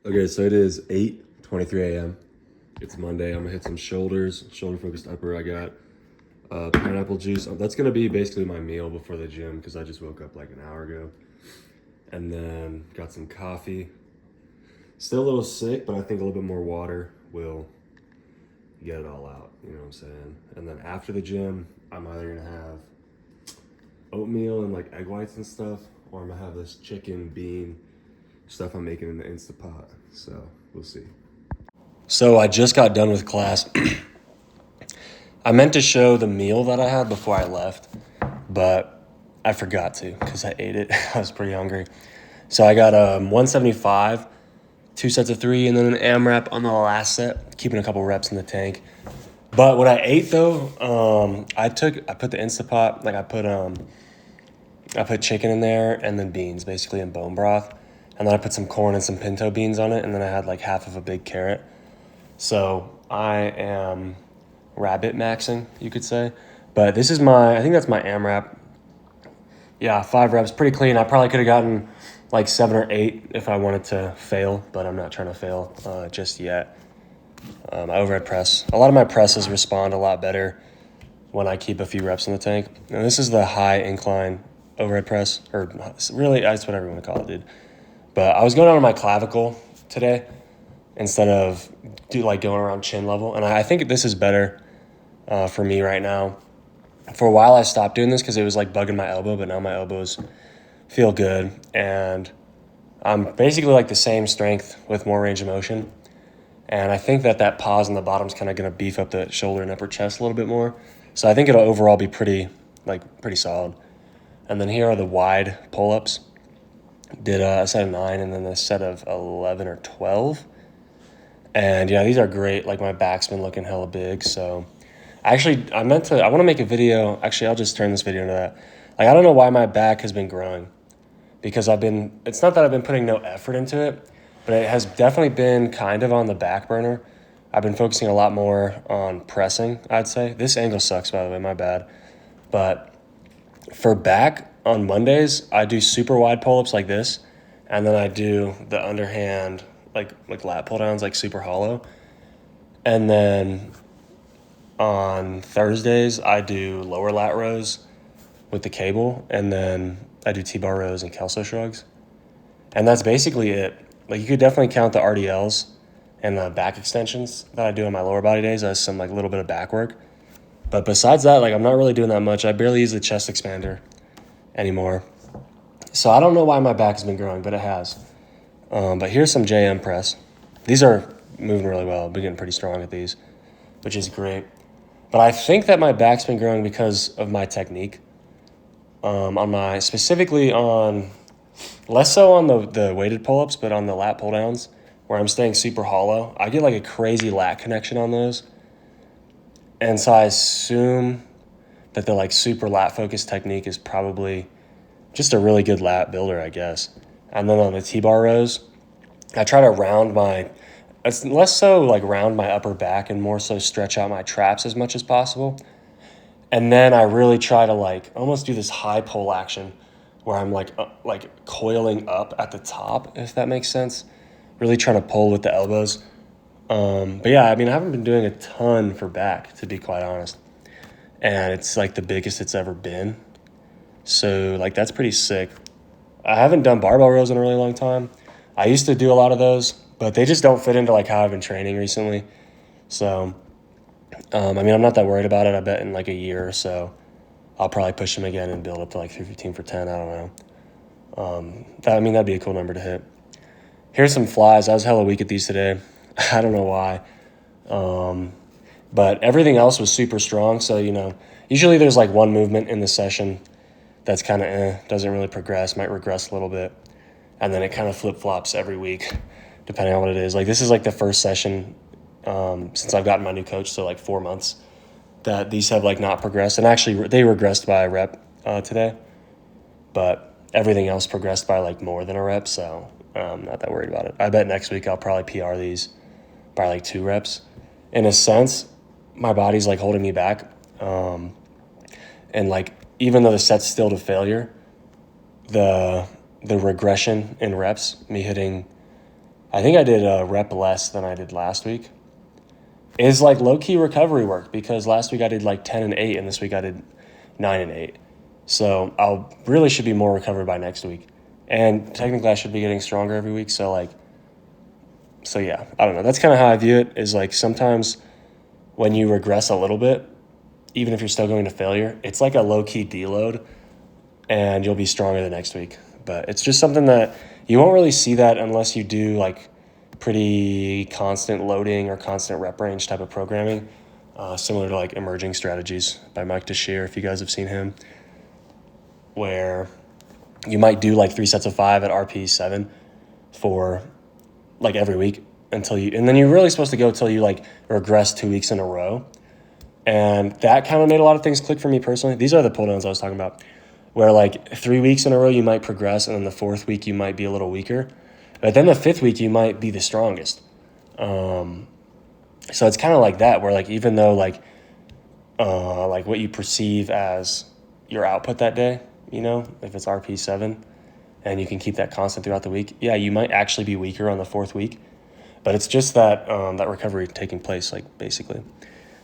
Okay, so it is 8:23 a.m. It's Monday. I'm gonna hit some shoulders, shoulder focused upper. I got pineapple juice. That's gonna be basically my meal before the gym because I just woke up like an hour ago. And then got some coffee. Still a little sick, but I think a little bit more water will get it all out. You know what I'm saying? And then after the gym, I'm either gonna have oatmeal and like egg whites and stuff, or I'm gonna have this chicken bean stuff I'm making in the Instapot. So we'll see. So I just got done with class. I meant to show the meal that I had before I left, but I forgot to because I ate it. I was pretty hungry. So I got 175, 2 sets of 3, and then an AMRAP on the last set, keeping a couple reps in the tank. But what I ate though, I put the Instapot, like I put chicken in there and then beans, basically in bone broth, and then I put some corn and some pinto beans on it, and then I had like half of a big carrot. So I am rabbit maxing, you could say. But this is I think that's my AMRAP. Yeah, 5 reps, pretty clean. I probably could have gotten like 7 or 8 if I wanted to fail, but I'm not trying to fail just yet. My overhead press. A lot of my presses respond a lot better when I keep a few reps in the tank. And this is the high incline overhead press, or really, that's whatever you want to call it, dude. But I was going out on my clavicle today instead of going around chin level. And I think this is better for me right now. For a while, I stopped doing this because it was like bugging my elbow, but now my elbows feel good. And I'm basically like the same strength with more range of motion. And I think that pause in the bottom is kind of going to beef up the shoulder and upper chest a little bit more. So I think it'll overall be pretty solid. And then here are the wide pull-ups. Did a set of 9 and then a set of 11 or 12. And yeah, these are great. Like my back's been looking hella big. So I want to make a video. Actually, I'll just turn this video into that. Like, I don't know why my back has been growing because it's not that I've been putting no effort into it, but it has definitely been kind of on the back burner. I've been focusing a lot more on pressing, I'd say. This angle sucks, by the way, my bad. But for back on Mondays, I do super wide pull-ups like this, and then I do the underhand, like lat pull-downs, like super hollow. And then on Thursdays, I do lower lat rows with the cable, and then I do T-bar rows and Kelso shrugs. And that's basically it. Like, you could definitely count the RDLs and the back extensions that I do on my lower body days as some like little bit of back work. But besides that, like, I'm not really doing that much. I barely use the chest expander anymore. So I don't know why my back has been growing, but it has. But here's some JM press. These are moving really well. I've been getting pretty strong at these, which is great. But I think that my back's been growing because of my technique. Specifically on, less so on the weighted pull-ups, but on the lat pull-downs, where I'm staying super hollow. I get like a crazy lat connection on those. And so I assume that the like super lat focused technique is probably just a really good lat builder, I guess. And then on the T-bar rows, I try to it's less so like round my upper back and more so stretch out my traps as much as possible. And then I really try to like almost do this high pull action where I'm like coiling up at the top, if that makes sense. Really trying to pull with the elbows. But yeah, I mean, I haven't been doing a ton for back, to be quite honest. And it's like the biggest it's ever been. So like that's pretty sick. I haven't done barbell rows in a really long time. I used to do a lot of those, but they just don't fit into like how I've been training recently. So, I mean, I'm not that worried about it. I bet in like a year or so, I'll probably push them again and build up to like 315 for 10. I don't know. That'd be a cool number to hit. Here's some flies. I was hella weak at these today. I don't know why. But everything else was super strong. So, usually there's like one movement in the session that's kind of doesn't really progress, might regress a little bit. And then it kind of flip-flops every week, depending on what it is. Like, this is like the first session since I've gotten my new coach, so like 4 months, that these have like not progressed. And actually, they regressed by a rep today. But everything else progressed by like more than a rep, so I'm not that worried about it. I bet next week I'll probably PR these by like 2 reps. In a sense, my body's like holding me back. And like, even though the set's still to failure, the regression in reps, me hitting I think I did a rep less than I did last week. Is like low-key recovery work because last week I did like 10 and 8 and this week I did 9 and 8. So I'll really should be more recovered by next week. And technically I should be getting stronger every week. So yeah, I don't know. That's kind of how I view it, is like sometimes when you regress a little bit, even if you're still going to failure, it's like a low-key deload and you'll be stronger the next week. But it's just something that you won't really see that unless you do like pretty constant loading or constant rep range type of programming, similar to like Emerging Strategies by Mike Teixeira, if you guys have seen him, where you might do like 3 sets of 5 at RP7 for like every week and then you're really supposed to go till you like regress 2 weeks in a row. And that kind of made a lot of things click for me personally. These are the pull downs I was talking about, where like 3 weeks in a row you might progress, and then the 4th week you might be a little weaker, but then the 5th week you might be the strongest. So it's kind of like that, where like even though like what you perceive as your output that day, you know, if it's RP7 and you can keep that constant throughout the week, yeah, you might actually be weaker on the 4th week, but it's just that that recovery taking place, like, basically.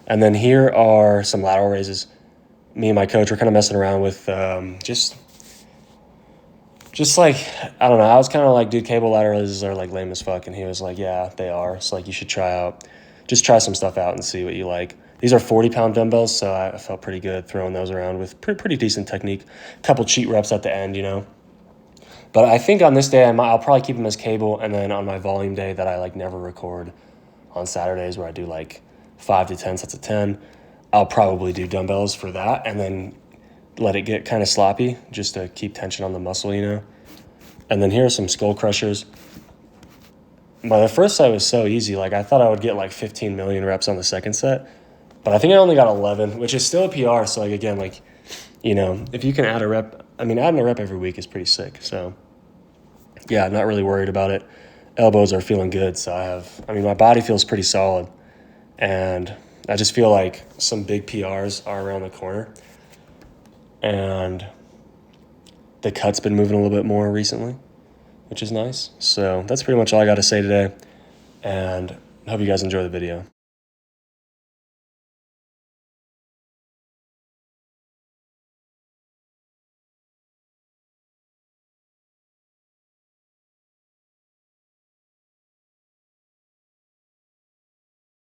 And then here are some lateral raises. Me and my coach were kind of messing around with just like, I don't know. I was kind of like, dude, cable lateral raises are like lame as fuck. And he was like, yeah, they are. So like you should try some stuff out and see what you like. These are 40-pound dumbbells, so I felt pretty good throwing those around with pretty decent technique. A couple cheat reps at the end, you know. But I think on this day, I'll probably keep them as cable, and then on my volume day that I like never record on Saturdays, where I do like 5 to 10 sets of 10, I'll probably do dumbbells for that and then let it get kind of sloppy just to keep tension on the muscle, you know. And then here are some skull crushers. The first set was so easy. Like I thought I would get like 15 million reps on the second set, but I think I only got 11, which is still a PR. So like, again, like, you know, if you can add a rep, I mean, adding a rep every week is pretty sick. So yeah, I'm not really worried about it. Elbows are feeling good. So my body feels pretty solid, and I just feel like some big PRs are around the corner, and the cut's been moving a little bit more recently, which is nice. So that's pretty much all I got to say today, and I hope you guys enjoy the video.